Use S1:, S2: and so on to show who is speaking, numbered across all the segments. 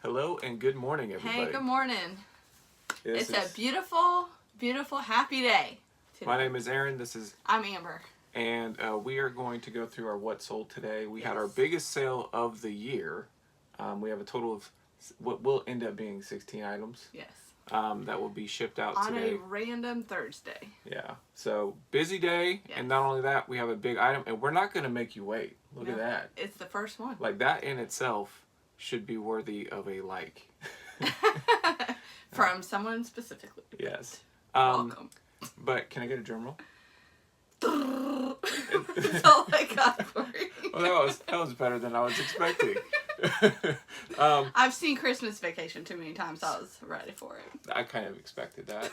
S1: Hello and good morning, everybody.
S2: Hey, good morning.
S1: It's
S2: a beautiful, beautiful, happy day today.
S1: My name is Aaron.
S2: I'm Amber.
S1: And we are going to go through our what sold today. We had our biggest sale of the year. We have a total of what will end up being 16 items.
S2: Yes.
S1: That will be shipped out
S2: on
S1: today.
S2: a random Thursday.
S1: Yeah. So busy day,
S2: yes.
S1: And not only that, we have a big item, and we're not going to make you wait. Look at that.
S2: It's the first one.
S1: Like that in itself should be worthy of a like.
S2: From someone specifically.
S1: Yes.
S2: Welcome.
S1: But can I get a drum roll?
S2: That's all I got for you.
S1: Well, that was better than I was expecting.
S2: I've seen Christmas Vacation too many times, so I was ready for it.
S1: I kind of expected that.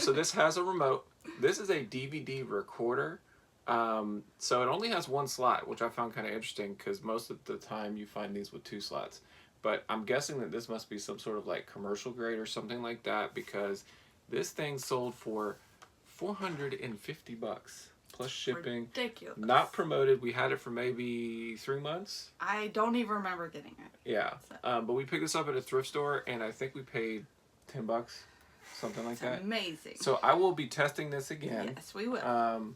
S1: So this has a remote. This is a DVD recorder. So it only has one slot, which I found kind of interesting because most of the time you find these with two slots. But I'm guessing that this must be some sort of like commercial grade or something like that because this thing sold for $450 plus shipping.
S2: Ridiculous.
S1: Not promoted. We had it for maybe 3 months.
S2: I don't even remember getting it.
S1: Yeah. So. But we picked this up at a thrift store and I think we paid $10, something like that.
S2: Amazing.
S1: So I will be testing this again.
S2: Yes, we will.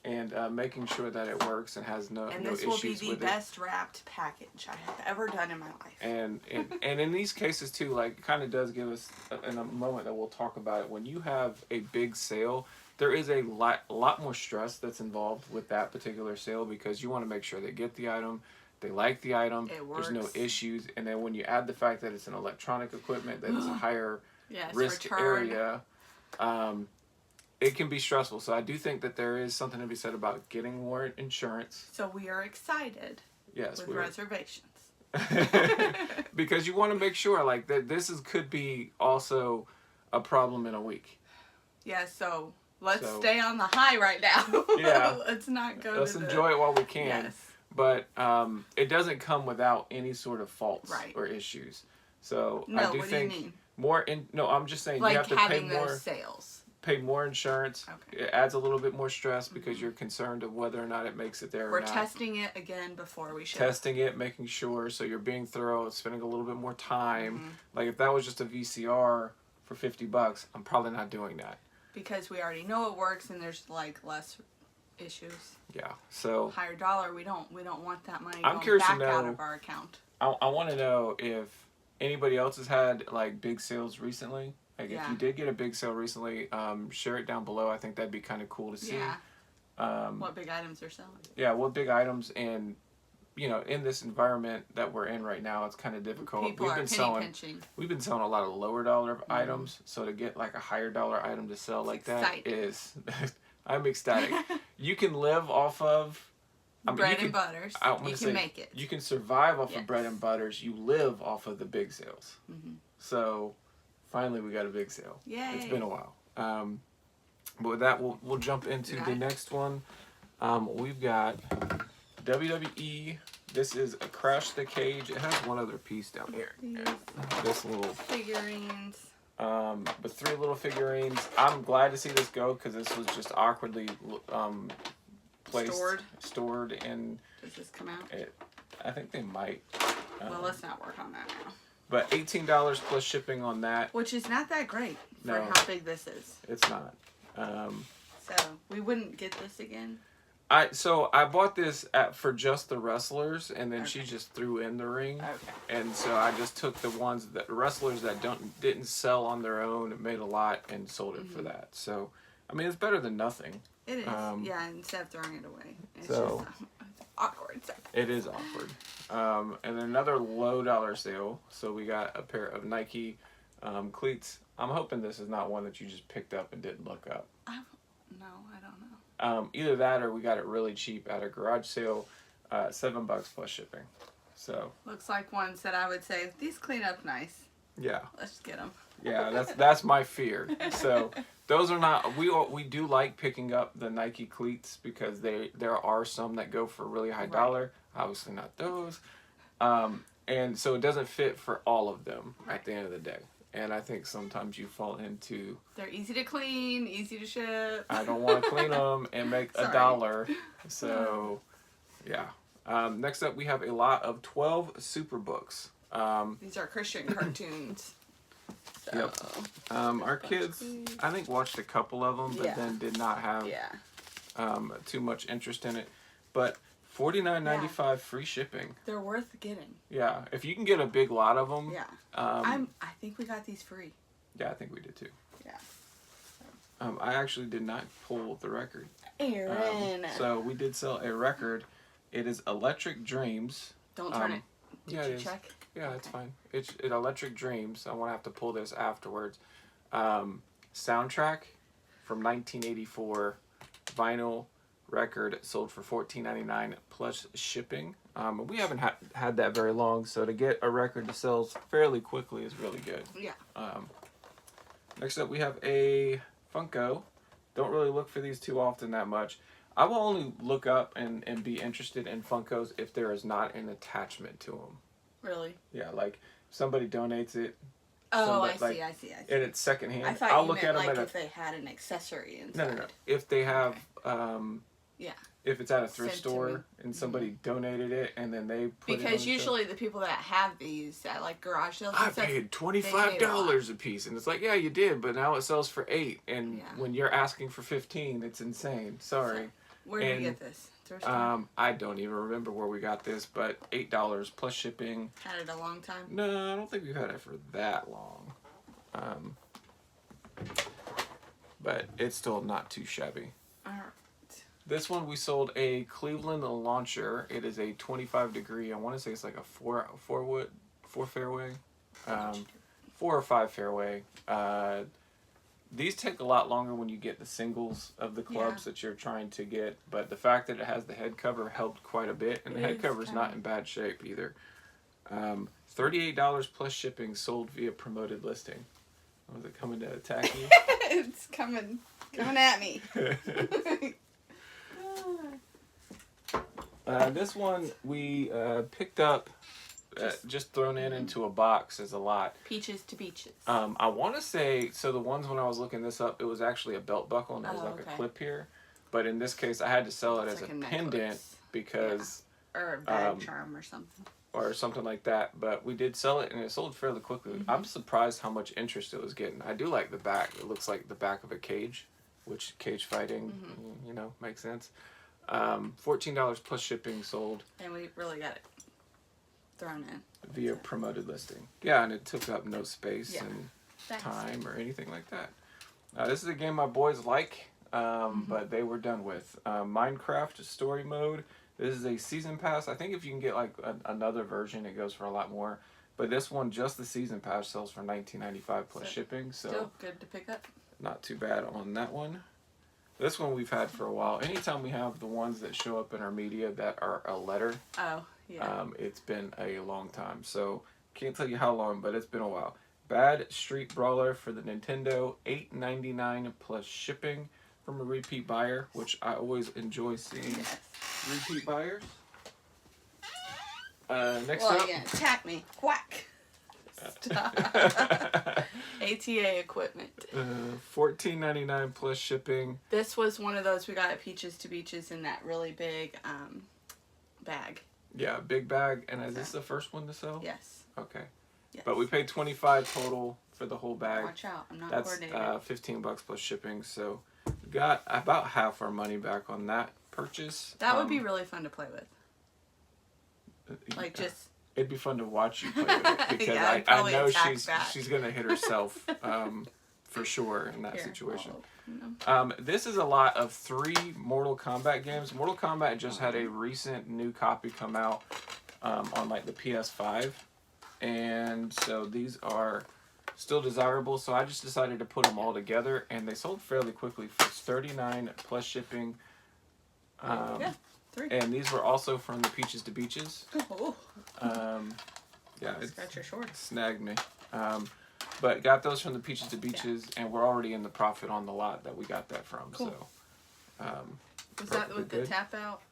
S1: And making sure that it works and has no issues with it.
S2: And this will be the best wrapped package I have ever done in my life.
S1: And in these cases too, like it kind of does give us in a moment that we'll talk about it. When you have a big sale, there is a lot more stress that's involved with that particular sale because you want to make sure they get the item, they like the item,
S2: it works.
S1: There's no issues, and then when you add the fact that it's an electronic equipment that is a higher risk area. It can be stressful, so I do think that there is something to be said about getting warrant insurance.
S2: So we are excited.
S1: Yes,
S2: with reservations.
S1: Because you want to make sure, like that, could be also a problem in a week.
S2: Yeah, so let's stay on the high right now.
S1: Yeah,
S2: let's not go.
S1: Let's enjoy it while we can.
S2: Yes.
S1: But it doesn't come without any sort of faults or issues. So
S2: no,
S1: I do
S2: what
S1: think
S2: do you mean?
S1: more. No, I'm just saying
S2: like
S1: you have to pay more.
S2: Those sales.
S1: Pay more insurance.
S2: Okay.
S1: It adds a little bit more stress because you're concerned of whether or not it makes it there
S2: We're
S1: or not.
S2: testing it again before we ship.
S1: Testing it, making sure, so you're being thorough, spending a little bit more time.
S2: Mm-hmm.
S1: Like if that was just a VCR for $50, I'm probably not doing that.
S2: Because we already know it works and there's like less issues.
S1: Yeah, so
S2: higher dollar, we don't want that money
S1: I'm
S2: going back
S1: to know,
S2: out of our account.
S1: I want to know if anybody else has had like big sales recently. Like if you did get a big sale recently, share it down below. I think that'd be kind of cool to see.
S2: Yeah. What big items are selling?
S1: Yeah, what big items, and you know, in this environment that we're in right now, it's kind of difficult.
S2: People are pinching.
S1: We've been selling a lot of lower dollar items, so to get like a higher dollar item to sell like that is, I'm ecstatic. You can live off of
S2: bread and butters. You can make it.
S1: You can survive off of bread and butters. You live off of the big sales.
S2: Mm-hmm.
S1: So. Finally, we got a big sale.
S2: Yay.
S1: It's been a while. But with that, we'll jump into the next one. We've got WWE. This is a Crash the Cage. It has one other piece down here. This little
S2: figurines.
S1: With 3 little figurines. I'm glad to see this go because this was just awkwardly placed, stored, and
S2: does this come out?
S1: I think they might.
S2: Well, let's not work on that now.
S1: But $18 plus shipping on that.
S2: Which is not that great for how big this is.
S1: It's not.
S2: So, we wouldn't get this again?
S1: I bought this for just the wrestlers, and then she just threw in the ring.
S2: Okay.
S1: And so I just took the wrestlers that didn't sell on their own, made a lot, and sold it for that. So, I mean, it's better than nothing.
S2: It is. Yeah, instead of throwing it away. It's
S1: so,
S2: just awkward.
S1: It is awkward. And then another low dollar sale. So we got a pair of Nike cleats. I'm hoping this is not one that you just picked up and didn't look up.
S2: No, I don't know.
S1: Either that or we got it really cheap at a garage sale, $7 plus shipping. So
S2: looks like ones that I would say these clean up nice.
S1: Yeah.
S2: Let's get them.
S1: Yeah, that's my fear. So those are not. We do like picking up the Nike cleats because there are some that go for really high dollar. Obviously not those. And so it doesn't fit for all of them at the end of the day. And I think sometimes you fall into...
S2: They're easy to clean, easy to ship.
S1: I don't want to clean them and make $1. So, yeah. Next up, we have a lot of 12 Superbooks.
S2: These are Christian cartoons. So,
S1: yep. Our kids, I think, watched a couple of them, but then did not have too much interest in it. But $49.95 free shipping.
S2: They're worth getting.
S1: Yeah, if you can get a big lot of them.
S2: Yeah. I think we got these free.
S1: Yeah, I think we did too.
S2: Yeah.
S1: I actually did not pull the record.
S2: Aaron.
S1: So we did sell a record. It is Electric Dreams.
S2: Don't turn it. Did you check?
S1: Yeah, okay. It's fine. It's Electric Dreams. I want to have to pull this afterwards. Soundtrack from 1984. Vinyl record sold for $14.99 plus shipping. We haven't had that very long, so to get a record to sell fairly quickly is really good.
S2: Yeah.
S1: Next up, we have a Funko. Don't really look for these too often that much. I will only look up and be interested in Funkos if there is not an attachment to them.
S2: Really?
S1: Yeah, like somebody donates it.
S2: Oh, I see.
S1: And it's secondhand.
S2: I thought
S1: I'll
S2: you
S1: look
S2: meant
S1: at them
S2: if they had an accessory inside.
S1: No. If they have,
S2: yeah.
S1: If it's at a thrift store and somebody donated it and then they put it
S2: because usually the people that have these at like garage sales
S1: I paid $25 a piece, and it's like, yeah, you did, but now it sells for $8, and when you're asking for $15, it's insane. Sorry.
S2: So, where did you get this? Thrift store?
S1: I don't even remember where we got this, but $8 plus shipping.
S2: Had it a long time?
S1: No, I don't think we've had it for that long. But it's still not too shabby.
S2: All right.
S1: This one we sold a Cleveland launcher. It is a 25-degree. I want to say it's like a four fairway, 4 or 5 fairway. These take a lot longer when you get the singles of the clubs that you're trying to get, but the fact that it has the head cover helped quite a bit, and the head cover is not in bad shape either. $38 plus shipping, sold via promoted listing. Was it coming to attack you?
S2: It's coming at me.
S1: This one we picked up, just thrown into a box as a lot.
S2: Peaches to beaches.
S1: I want to say, so the ones when I was looking this up, it was actually a belt buckle and there was a clip here. But in this case, I had to sell it as a pendant because...
S2: Yeah. Or a bag charm or something.
S1: Or something like that. But we did sell it and it sold fairly quickly. Mm-hmm. I'm surprised how much interest it was getting. I do like the back. It looks like the back of a cage, which cage fighting, makes sense. $14 plus shipping sold. And
S2: we really got it thrown in.
S1: Via promoted listing. Yeah, and it took up no space and time or anything like that. This is a game my boys like, but they were done with. Minecraft Story Mode. This is a season pass. I think if you can get like another version, it goes for a lot more. But this one, just the season pass, sells for $19.95 plus shipping. So
S2: still good to pick up.
S1: Not too bad on that one. This one we've had for a while. Anytime we have the ones that show up in our media that are a letter, it's been a long time. So can't tell you how long, but it's been a while. Bad Street Brawler for the Nintendo, $8.99 plus shipping from a repeat buyer, which I always enjoy seeing repeat buyers. Next up,
S2: you're gonna attack me. Whack. Stop. ATA equipment.
S1: $14.99 plus shipping.
S2: This was one of those we got at Peaches to Beaches in that really big bag.
S1: Yeah, big bag. And is this the first one to sell?
S2: Yes.
S1: Okay. Yes. But we paid $25 total for the whole bag.
S2: Watch out, I'm not coordinated.
S1: That's $15 plus shipping. So we got about half our money back on that purchase.
S2: That would be really fun to play with. Like just.
S1: It'd be fun to watch you play with it because I know she's gonna hit herself for sure in that situation. This is a lot of 3 Mortal Kombat games. Mortal Kombat just had a recent new copy come out on like the PS5, and so these are still desirable. So I just decided to put them all together, and they sold fairly quickly for $39 plus shipping.
S2: 3.
S1: And these were also from the Peaches to Beaches.
S2: Oh.
S1: It
S2: got your shorts.
S1: Snagged me. But got those from the Peaches to Beaches, and we're already in the profit on the lot that we got that from.
S2: Cool.
S1: So,
S2: was that with the tap out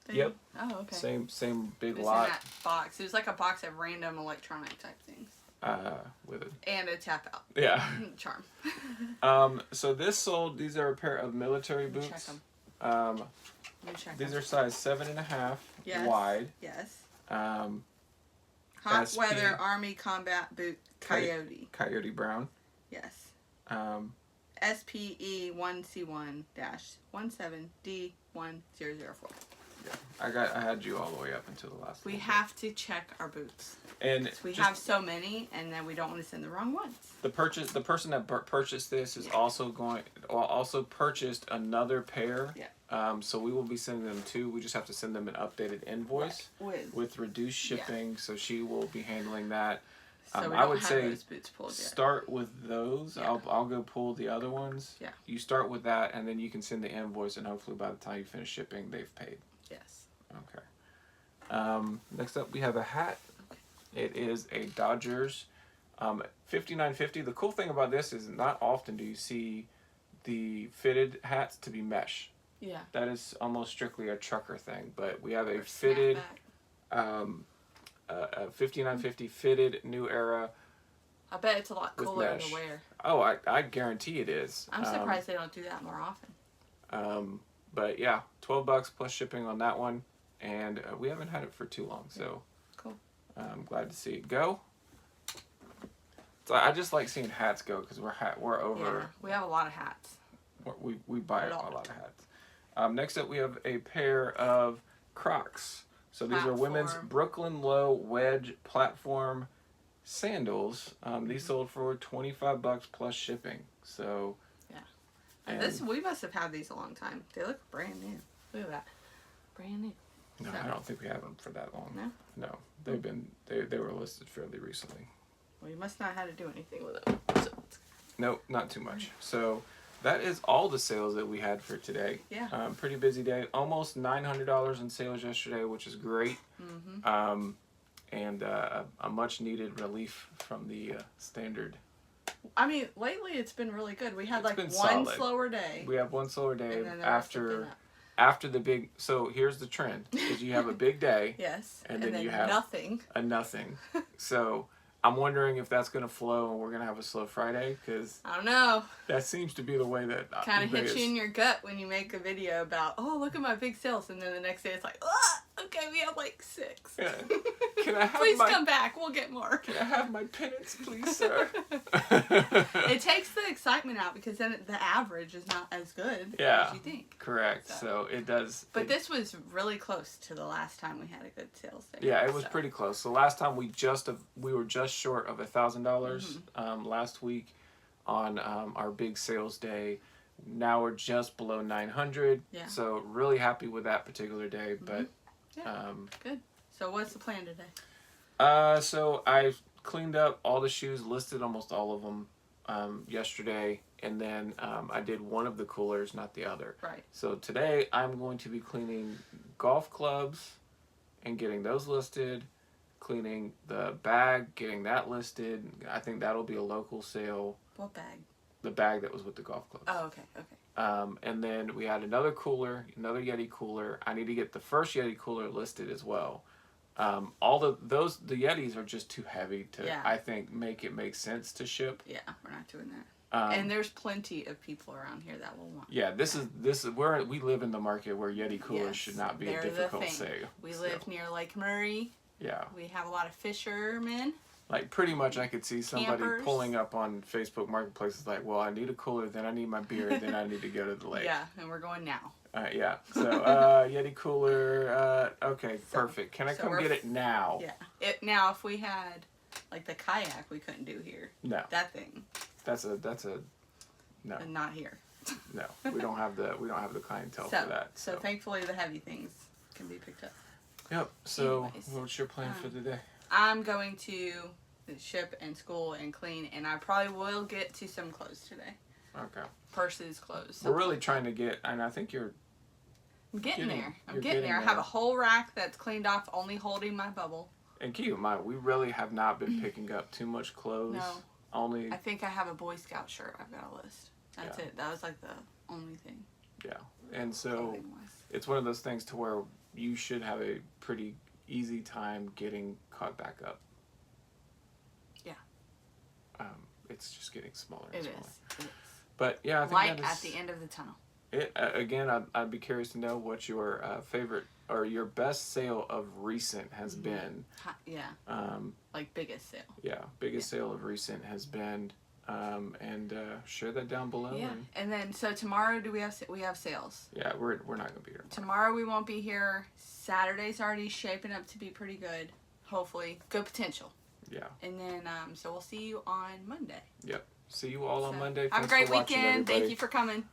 S2: thing?
S1: Yep.
S2: Oh, okay.
S1: Same big
S2: lot.
S1: lot.
S2: In that box. It was like a box of random electronic type things.
S1: With it.
S2: And a tap out.
S1: Yeah.
S2: Charm.
S1: So this sold. These are a pair of military boots.
S2: Check them.
S1: These are size 7.5 wide.
S2: Yes. Hot weather Army combat boot Coyote.
S1: Coyote Brown.
S2: Yes. SPE1C1-17D10004.
S1: Yeah, I had you all the way up until the last.
S2: We have to check our boots,
S1: and
S2: we have so many, and then we don't want to send the wrong ones. The
S1: person that purchased this is also purchased another pair.
S2: Yeah.
S1: So we will be sending them two. We just have to send them an updated invoice with reduced shipping. Yeah. So she will be handling that.
S2: So I would say those boots pulled yet.
S1: Start with those. Yeah. I'll go pull the other ones.
S2: Yeah.
S1: You start with that, and then you can send the invoice, and hopefully by the time you finish shipping, they've paid.
S2: Yes.
S1: Okay. Next up, we have a hat. Okay. It is a Dodgers 5950. The cool thing about this is not often do you see the fitted hats to be mesh.
S2: Yeah.
S1: That is almost strictly a trucker thing, but we have a fitted a 5950 fitted New Era.
S2: I bet it's a lot cooler to wear.
S1: Oh, I guarantee it is.
S2: I'm surprised they don't do that more often.
S1: But yeah, $12 plus shipping on that one, and we haven't had it for too long, so
S2: cool.
S1: I'm glad to see it go. So I just like seeing hats go because we're over.
S2: Yeah, we have a lot of hats.
S1: We buy a lot of hats. Next up, we have a pair of Crocs. So these are women's Brooklyn Low Wedge platform sandals. These sold for $25 plus shipping. So
S2: yeah, and we must have had these a long time. They look brand new. Look at that, brand new.
S1: No, I don't think we had them for that long.
S2: No,
S1: they were listed fairly recently.
S2: Well, you must not have had to do anything with them. So.
S1: No, not too much. So that is all the sales that we had for today.
S2: Yeah.
S1: Pretty busy day. Almost $900 in sales yesterday, which is great. Mm-hmm. And a much needed relief from the standard.
S2: I mean, lately it's been really good. We had one slower day.
S1: We have one slower day after the big. So here's the trend: is you have a big day.
S2: Yes.
S1: And then you have a nothing. So I'm wondering if that's going to flow and we're going to have a slow Friday, because
S2: I don't know.
S1: That seems to be the way that
S2: kind of hits you in your gut when you make a video about, oh, look at my big sales, and then the next day it's like, oh, okay, we have like 6.
S1: Yeah. Can I have
S2: please come back, we'll get more.
S1: Can I have my penance, please, sir?
S2: It takes the excitement out, because then the average is not as good as you think.
S1: Correct. So it does.
S2: But this was really close to the last time we had a good sales day.
S1: Yeah, it was pretty close. So last time we were just short of $1,000 last week on our big sales day. Now we're just below 900.
S2: Yeah.
S1: So really happy with that particular day. But
S2: good. So what's the plan today?
S1: So I cleaned up all the shoes, listed almost all of them yesterday, and then I did one of the coolers, not the other.
S2: Right.
S1: So today I'm going to be cleaning golf clubs and getting those listed, cleaning the bag, getting that listed. I think that'll be a local sale.
S2: What bag? The
S1: bag that was with the golf clubs.
S2: Oh, okay.
S1: And then we had another cooler, another Yeti cooler. I need to get the first Yeti cooler listed as well. The Yetis are just too heavy to, I think, make sense to ship.
S2: Yeah, we're not doing that. And there's plenty of people around here that will want.
S1: Yeah, this is where we live in the market where Yeti coolers should not be a difficult sale.
S2: We live near Lake Murray.
S1: Yeah.
S2: We have a lot of fishermen.
S1: Like, pretty much I could see somebody pulling up on Facebook Marketplaces like, well, I need a cooler, then I need my beer, then I need to go to the lake.
S2: Yeah, and we're going now.
S1: Yeah. So, Yeti cooler, okay, perfect. Can I come get it now?
S2: Yeah. Now, if we had, like, the kayak, we couldn't do here.
S1: No.
S2: That thing.
S1: That's a no.
S2: And not here.
S1: No, we don't have the clientele for that.
S2: So thankfully the heavy things can be picked up.
S1: Yep. So what's your plan for the day?
S2: I'm going to ship and school and clean, and I probably will get to some clothes today.
S1: Okay.
S2: Purses, clothes.
S1: We're really trying to get, and I think I'm
S2: getting there. I'm getting there. I have a whole rack that's cleaned off, only holding my bubble.
S1: And keep in mind, we really have not been picking up too much clothes.
S2: No.
S1: I
S2: think I have a Boy Scout shirt I've got a list. That's it. That was like the only thing.
S1: Yeah. And so it's one of those things to where you should have a pretty easy time getting caught back up.
S2: Yeah.
S1: It's just getting smaller and smaller.
S2: It is.
S1: But yeah, I think
S2: light at the end of the tunnel.
S1: Again, I'd be curious to know what your favorite or your best sale of recent has been.
S2: Yeah. Like biggest sale.
S1: Yeah, biggest sale of recent has been. And share that down below.
S2: Yeah. And then so tomorrow we have sales.
S1: Yeah, we're not gonna be here
S2: tomorrow. We won't be here. Saturday's already shaping up to be pretty good. Hopefully, good potential.
S1: Yeah.
S2: And then so we'll see you on Monday.
S1: Yep. See you all on Monday.
S2: Have a great weekend. Thank you for coming.